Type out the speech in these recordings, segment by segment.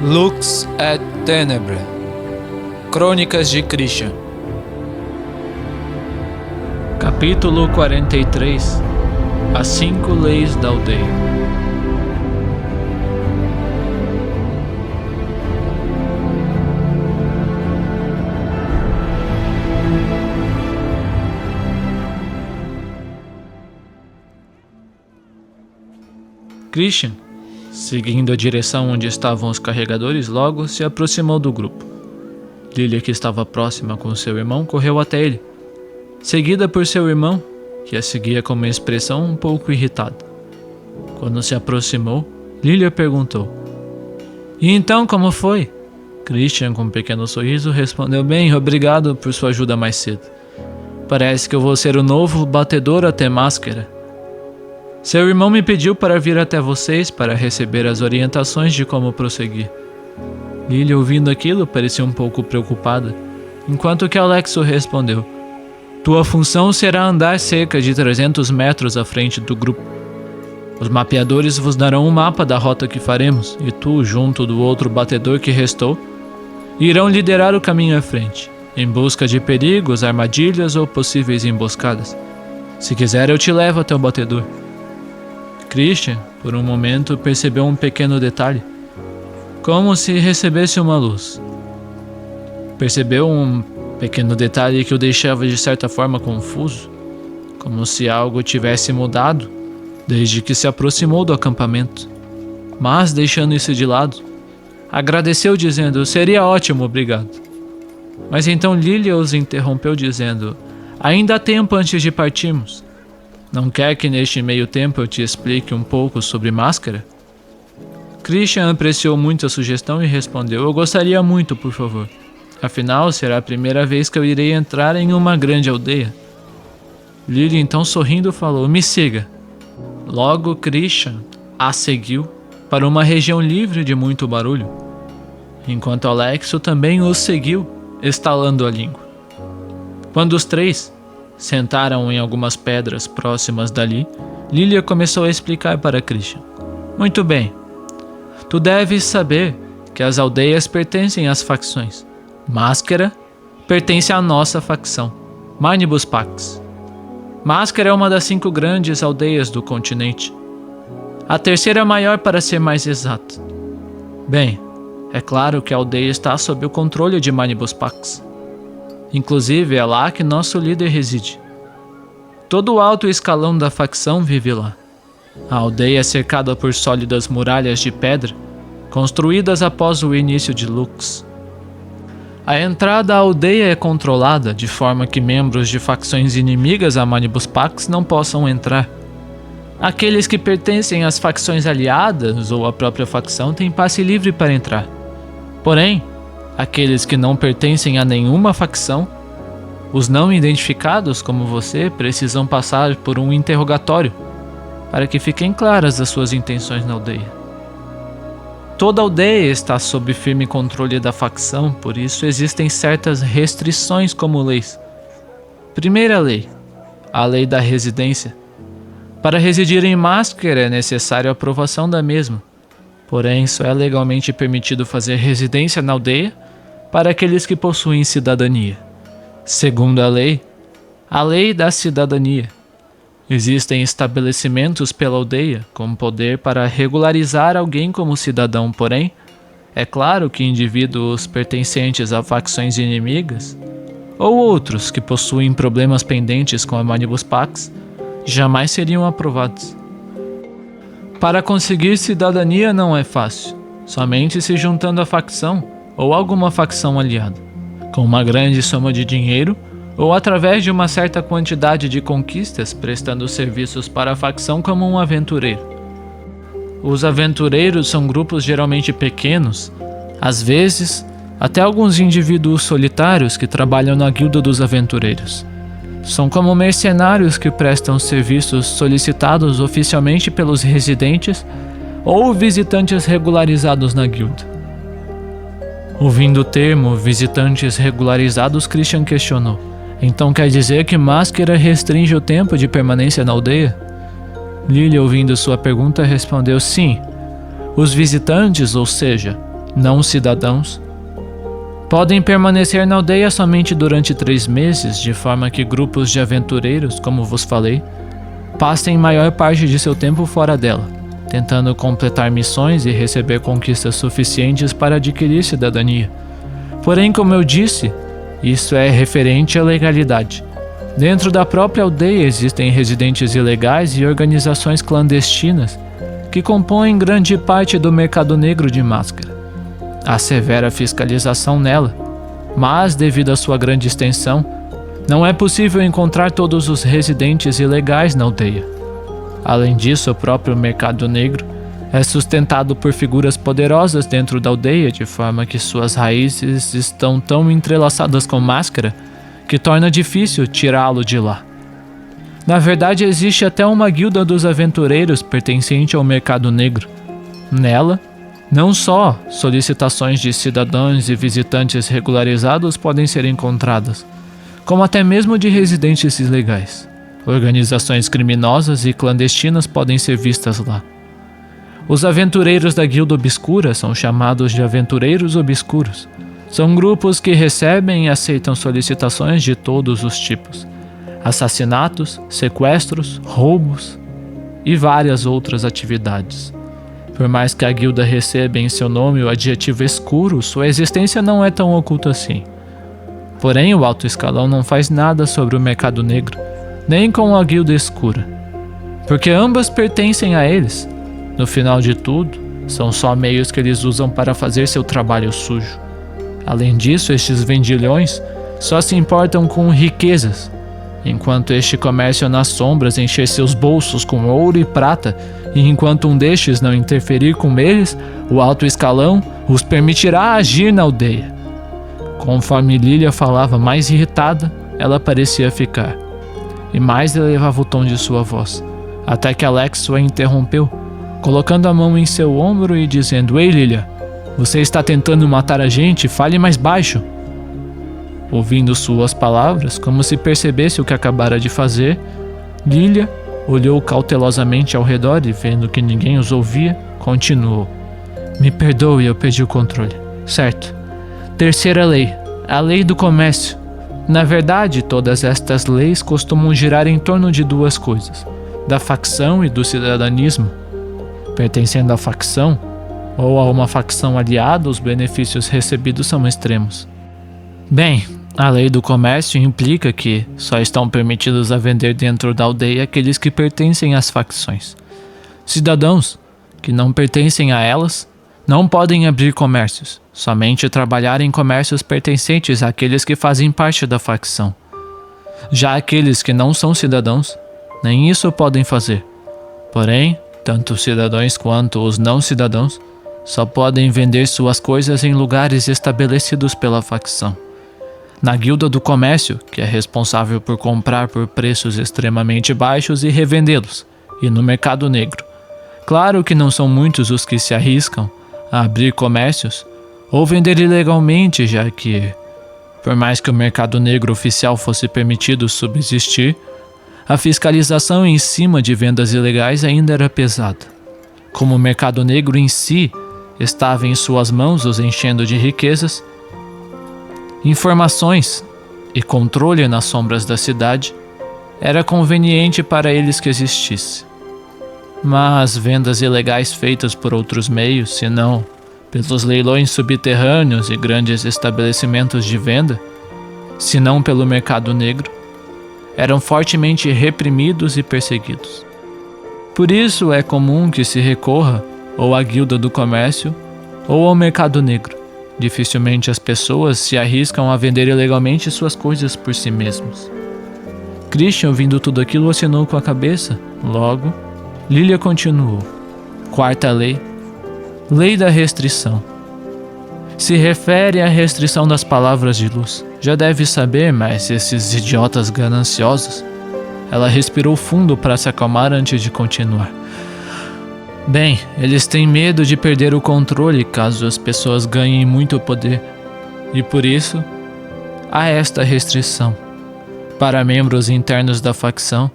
Lux et Tenebrae. Crônicas de Christian. Capítulo 43. As 5 leis da aldeia. Christian, seguindo a direção onde estavam os carregadores, logo se aproximou do grupo. Lilia, que estava próxima com seu irmão, correu até ele, seguida por seu irmão, que a seguia com uma expressão um pouco irritada. Quando se aproximou, Lilia perguntou: "E então, como foi?" Christian, com um pequeno sorriso, respondeu: "Bem, obrigado por sua ajuda mais cedo. Parece que eu vou ser o novo batedor até Máscara. Seu irmão me pediu para vir até vocês para receber as orientações de como prosseguir." Lilia, ouvindo aquilo, parecia um pouco preocupada, enquanto que Alexo respondeu: "Tua função será andar cerca de 300 metros à frente do grupo. Os mapeadores vos darão um mapa da rota que faremos, e tu, junto do outro batedor que restou, irão liderar o caminho à frente, em busca de perigos, armadilhas ou possíveis emboscadas. Se quiser, eu te levo até o batedor." Christian, por um momento, percebeu um pequeno detalhe, como se recebesse uma luz. Percebeu um pequeno detalhe que o deixava de certa forma confuso, como se algo tivesse mudado desde que se aproximou do acampamento. Mas, deixando isso de lado, agradeceu dizendo: "Seria ótimo, obrigado." Mas então Lilia os interrompeu dizendo: "Ainda há tempo antes de partirmos. Não quer que neste meio tempo eu te explique um pouco sobre Máscara?" Christian apreciou muito a sugestão e respondeu: "Eu gostaria muito, por favor. Afinal, será a primeira vez que eu irei entrar em uma grande aldeia." Lilia, então, sorrindo, falou: "Me siga." Logo, Christian a seguiu para uma região livre de muito barulho, enquanto Alexo também os seguiu, estalando a língua. Quando os três sentaram em algumas pedras próximas dali, Lilia começou a explicar para Christian: "Muito bem. Tu deves saber que as aldeias pertencem às facções. Máscara pertence à nossa facção, Manibus Pax. Máscara é uma das 5 grandes aldeias do continente. A terceira maior, para ser mais exato. Bem, é claro que a aldeia está sob o controle de Manibus Pax. Inclusive é lá que nosso líder reside. Todo o alto escalão da facção vive lá. A aldeia é cercada por sólidas muralhas de pedra, construídas após o início de Lux. A entrada à aldeia é controlada de forma que membros de facções inimigas a Manibus Pax não possam entrar. Aqueles que pertencem às facções aliadas ou à própria facção têm passe livre para entrar. Porém, aqueles que não pertencem a nenhuma facção, os não identificados como você, precisam passar por um interrogatório para que fiquem claras as suas intenções na aldeia. Toda a aldeia está sob firme controle da facção, por isso existem certas restrições como leis. Primeira lei, a lei da residência. Para residir em Máscara é necessário a aprovação da mesma, porém só é legalmente permitido fazer residência na aldeia para aqueles que possuem cidadania. Segunda lei, a lei da cidadania. Existem estabelecimentos pela aldeia com poder para regularizar alguém como cidadão, porém, é claro que indivíduos pertencentes a facções inimigas ou outros que possuem problemas pendentes com a Manibus Pax jamais seriam aprovados. Para conseguir cidadania não é fácil, somente se juntando à facção ou alguma facção aliada, com uma grande soma de dinheiro ou através de uma certa quantidade de conquistas, prestando serviços para a facção como um aventureiro. Os aventureiros são grupos geralmente pequenos, às vezes até alguns indivíduos solitários que trabalham na guilda dos aventureiros. São como mercenários que prestam serviços solicitados oficialmente pelos residentes ou visitantes regularizados na guilda. Ouvindo o termo visitantes regularizados, Christian questionou: "Então quer dizer que Máscara restringe o tempo de permanência na aldeia?" Lilia, ouvindo sua pergunta, respondeu: "Sim. Os visitantes, ou seja, não cidadãos, podem permanecer na aldeia somente durante 3 meses, de forma que grupos de aventureiros, como vos falei, passem maior parte de seu tempo fora dela, tentando completar missões e receber conquistas suficientes para adquirir cidadania. Porém, como eu disse, isso é referente à legalidade. Dentro da própria aldeia existem residentes ilegais e organizações clandestinas que compõem grande parte do mercado negro de máscara. Há severa fiscalização nela, mas devido à sua grande extensão, não é possível encontrar todos os residentes ilegais na aldeia. Além disso, o próprio mercado negro é sustentado por figuras poderosas dentro da aldeia, de forma que suas raízes estão tão entrelaçadas com máscara que torna difícil tirá-lo de lá. Na verdade, existe até uma guilda dos aventureiros pertencente ao mercado negro. Nela, não só solicitações de cidadãos e visitantes regularizados podem ser encontradas, como até mesmo de residentes ilegais. Organizações criminosas e clandestinas podem ser vistas lá. Os aventureiros da Guilda Obscura são chamados de Aventureiros Obscuros. São grupos que recebem e aceitam solicitações de todos os tipos: assassinatos, sequestros, roubos e várias outras atividades. Por mais que a guilda receba em seu nome o adjetivo escuro, sua existência não é tão oculta assim. Porém, o alto escalão não faz nada sobre o mercado negro, nem com a guilda escura, porque ambas pertencem a eles. No final de tudo, são só meios que eles usam para fazer seu trabalho sujo. Além disso, estes vendilhões só se importam com riquezas, enquanto este comércio nas sombras encher seus bolsos com ouro e prata, e enquanto um destes não interferir com eles, o alto escalão os permitirá agir na aldeia. Conforme Lilia falava mais irritada, ela parecia ficar, e mais elevava o tom de sua voz, até que Alex a interrompeu, colocando a mão em seu ombro e dizendo: "Ei, Lilia, você está tentando matar a gente? Fale mais baixo." Ouvindo suas palavras, como se percebesse o que acabara de fazer, Lilia olhou cautelosamente ao redor e, vendo que ninguém os ouvia, continuou: "Me perdoe, eu perdi o controle. Certo. Terceira lei, a lei do comércio. Na verdade, todas estas leis costumam girar em torno de 2 coisas: da facção e do cidadanismo. Pertencendo à facção, ou a uma facção aliada, os benefícios recebidos são extremos. Bem, a lei do comércio implica que só estão permitidos a vender dentro da aldeia aqueles que pertencem às facções. Cidadãos, que não pertencem a elas, não podem abrir comércios, somente trabalhar em comércios pertencentes àqueles que fazem parte da facção. Já aqueles que não são cidadãos, nem isso podem fazer. Porém, tanto os cidadãos quanto os não cidadãos só podem vender suas coisas em lugares estabelecidos pela facção. Na Guilda do Comércio, que é responsável por comprar por preços extremamente baixos e revendê-los, e no mercado negro. Claro que não são muitos os que se arriscam a abrir comércios ou vender ilegalmente, já que, por mais que o mercado negro oficial fosse permitido subsistir, a fiscalização em cima de vendas ilegais ainda era pesada. Como o mercado negro em si estava em suas mãos, os enchendo de riquezas, informações e controle nas sombras da cidade, era conveniente para eles que existisse. Mas vendas ilegais feitas por outros meios, senão pelos leilões subterrâneos e grandes estabelecimentos de venda, senão pelo mercado negro, eram fortemente reprimidos e perseguidos. Por isso é comum que se recorra ou à Guilda do Comércio ou ao mercado negro. Dificilmente as pessoas se arriscam a vender ilegalmente suas coisas por si mesmos. Christian, ouvindo tudo aquilo, acenou com a cabeça. Logo, Lilia continuou. Quarta lei. Lei da restrição. Se refere à restrição das palavras de luz. Já deve saber, mas esses idiotas gananciosos... Ela respirou fundo para se acalmar antes de continuar. Bem, eles têm medo de perder o controle caso as pessoas ganhem muito poder. E por isso, há esta restrição. Para membros internos da facção,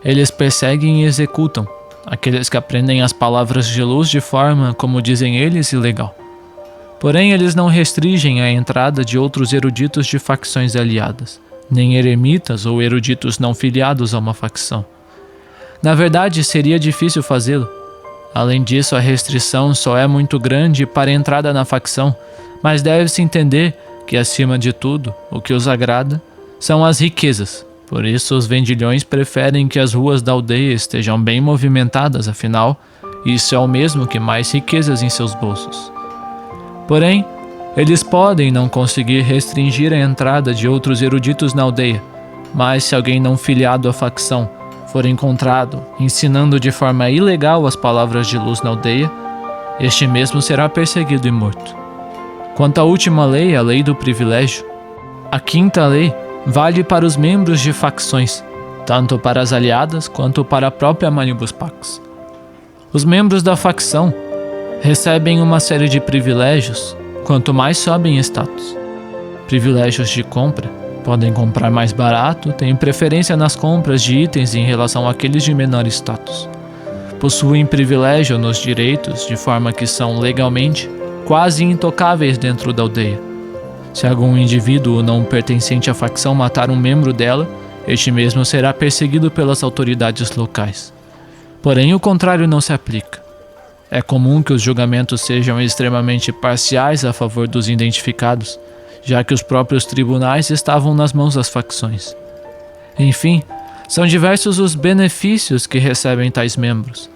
eles perseguem e executam aqueles que aprendem as palavras de luz de forma, como dizem eles, ilegal. Porém, eles não restringem a entrada de outros eruditos de facções aliadas, nem eremitas ou eruditos não filiados a uma facção. Na verdade, seria difícil fazê-lo. Além disso, a restrição só é muito grande para a entrada na facção, mas deve-se entender que, acima de tudo, o que os agrada são as riquezas. Por isso, os vendilhões preferem que as ruas da aldeia estejam bem movimentadas, afinal, isso é o mesmo que mais riquezas em seus bolsos. Porém, eles podem não conseguir restringir a entrada de outros eruditos na aldeia, mas se alguém não filiado à facção for encontrado ensinando de forma ilegal as palavras de luz na aldeia, este mesmo será perseguido e morto. Quanto à última lei, a lei do privilégio, a quinta lei vale para os membros de facções, tanto para as aliadas quanto para a própria Manibus Pax. Os membros da facção recebem uma série de privilégios quanto mais sobem em status. Privilégios de compra, podem comprar mais barato, têm preferência nas compras de itens em relação àqueles de menor status. Possuem privilégio nos direitos, de forma que são legalmente quase intocáveis dentro da aldeia. Se algum indivíduo não pertencente à facção matar um membro dela, este mesmo será perseguido pelas autoridades locais. Porém, o contrário não se aplica. É comum que os julgamentos sejam extremamente parciais a favor dos identificados, já que os próprios tribunais estavam nas mãos das facções. Enfim, são diversos os benefícios que recebem tais membros.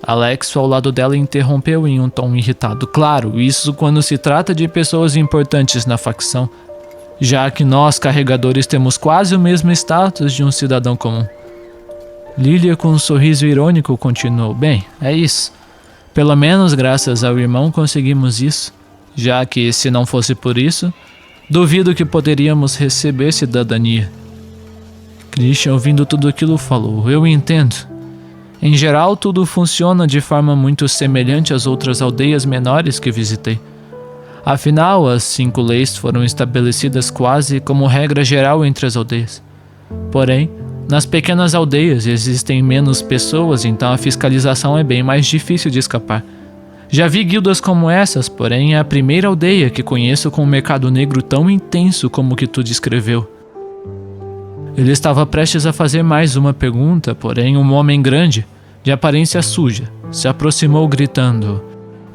Alexo, ao lado dela, interrompeu em um tom irritado. Claro, isso quando se trata de pessoas importantes na facção, já que nós, carregadores, temos quase o mesmo status de um cidadão comum. Lilia, com um sorriso irônico, continuou. Bem, é isso. Pelo menos graças ao irmão conseguimos isso, já que, se não fosse por isso, duvido que poderíamos receber cidadania. Christian, ouvindo tudo aquilo, falou. Eu entendo. Em geral, tudo funciona de forma muito semelhante às outras aldeias menores que visitei. Afinal, as 5 leis foram estabelecidas quase como regra geral entre as aldeias. Porém, nas pequenas aldeias existem menos pessoas, então a fiscalização é bem mais difícil de escapar. Já vi guildas como essas, porém é a primeira aldeia que conheço com um mercado negro tão intenso como o que tu descreveu. Ele estava prestes a fazer mais uma pergunta, porém um homem grande, de aparência suja, se aproximou gritando: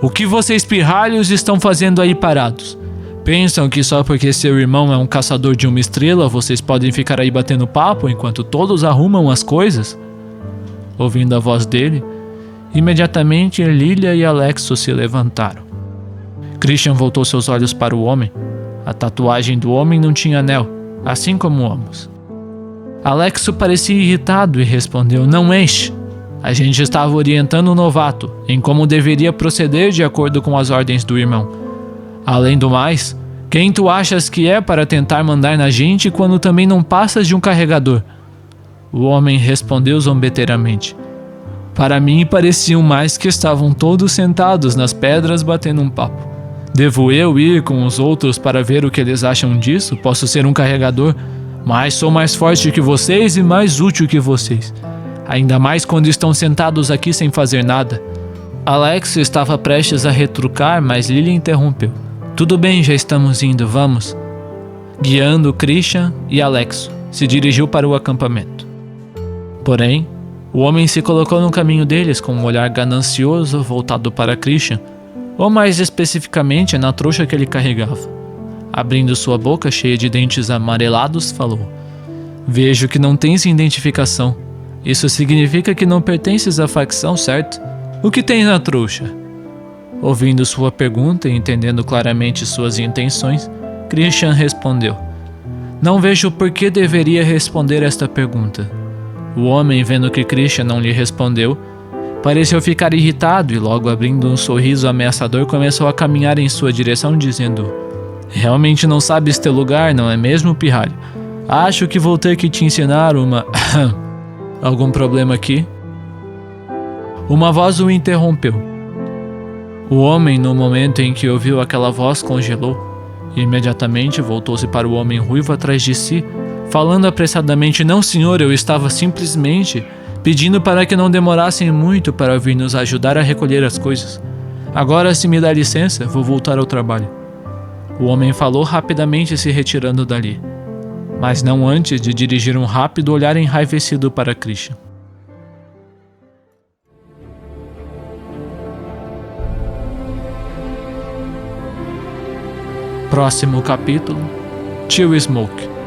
O que vocês pirralhos estão fazendo aí parados? Pensam que só porque seu irmão é um caçador de uma estrela, vocês podem ficar aí batendo papo enquanto todos arrumam as coisas? Ouvindo a voz dele, imediatamente Lilia e Alexo se levantaram. Christian voltou seus olhos para o homem. A tatuagem do homem não tinha anel, assim como ambos. Alexo parecia irritado e respondeu: Não enche. A gente estava orientando o novato em como deveria proceder de acordo com as ordens do irmão. Além do mais, quem tu achas que é para tentar mandar na gente quando também não passas de um carregador? O homem respondeu zombeteiramente. Para mim pareciam mais que estavam todos sentados nas pedras batendo um papo. Devo eu ir com os outros para ver o que eles acham disso? Posso ser um carregador, mas sou mais forte que vocês e mais útil que vocês. Ainda mais quando estão sentados aqui sem fazer nada. Alex estava prestes a retrucar, mas Lilia interrompeu. Tudo bem, já estamos indo, vamos. Guiando Christian e Alexo, se dirigiu para o acampamento. Porém, o homem se colocou no caminho deles com um olhar ganancioso voltado para Christian, ou mais especificamente na trouxa que ele carregava. Abrindo sua boca cheia de dentes amarelados, falou: Vejo que não tens identificação. Isso significa que não pertences à facção, certo? O que tens na trouxa? Ouvindo sua pergunta e entendendo claramente suas intenções, Christian respondeu: Não vejo por que deveria responder esta pergunta. O homem, vendo que Christian não lhe respondeu, pareceu ficar irritado e logo abrindo um sorriso ameaçador começou a caminhar em sua direção dizendo: Realmente não sabes teu lugar, não é mesmo, pirralho? Acho que vou ter que te ensinar uma... Algum problema aqui? Uma voz o interrompeu. O homem, no momento em que ouviu aquela voz, congelou e imediatamente voltou-se para o homem ruivo atrás de si, falando apressadamente: Não, senhor, eu estava simplesmente pedindo para que não demorassem muito para vir nos ajudar a recolher as coisas. Agora, se me dá licença, vou voltar ao trabalho. O homem falou rapidamente, se retirando dali, mas não antes de dirigir um rápido olhar enraivecido para Christian. Próximo capítulo: Tio Smoke.